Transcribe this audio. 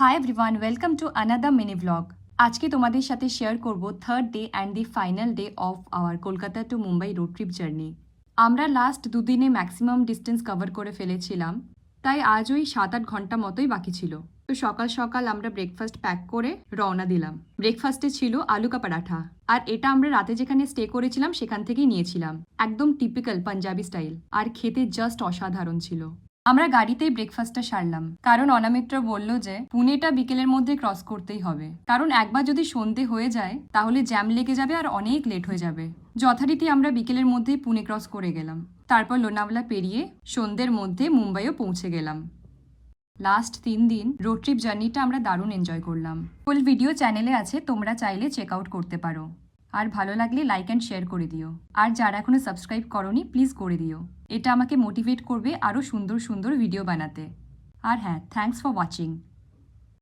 High everyone, welcome to another mini blog. আজকে তোমাদের সাথে শেয়ার করব third day and the final day of our Kolkata to Mumbai road trip journey. আমরা last দুদিনে maximum distance cover করে ফেলেছিলাম, তাই আজ ওই 7-8 ঘন্টা মতোই বাকি ছিল। তো সকাল সকাল আমরা ব্রেকফাস্ট প্যাক করে রওনা দিলাম। ব্রেকফাস্টে ছিল আলু কা পরাঠা, আর এটা আমরা রাতে যেখানে স্টে করেছিলাম সেখান থেকেই নিয়েছিলাম। একদম টিপিক্যাল পাঞ্জাবি স্টাইল, আর খেতে জাস্ট অসাধারণ ছিল। আমরা গাড়িতেই ব্রেকফাস্টটা সারলাম, কারণ অনামিত্র বলল যে পুনেটা বিকেলের মধ্যে ক্রস করতেই হবে, কারণ একবার যদি সন্ধে হয়ে যায় তাহলে জ্যাম লেগে যাবে আর অনেক লেট হয়ে যাবে। যথারীতি আমরা বিকেলের মধ্যেই পুনে ক্রস করে গেলাম, তারপর লোনাওয়ালা পেরিয়ে সন্ধ্যের মধ্যে মুম্বাইও পৌঁছে গেলাম। লাস্ট 3 দিন রোড ট্রিপ জার্নিটা আমরা দারুণ এনজয় করলাম। ফুল ভিডিও চ্যানেলে আছে, তোমরা চাইলে চেক আউট করতে পারো। আর ভালো লাগলে লাইক অ্যান্ড শেয়ার করে দিও, আর যারা এখনো সাবস্ক্রাইব করোনি প্লিজ করে দিও। এটা আমাকে মোটিভেট করবে আরও সুন্দর সুন্দর ভিডিও বানাতে। আর হ্যাঁ, থ্যাঙ্কস ফর ওয়াচিং।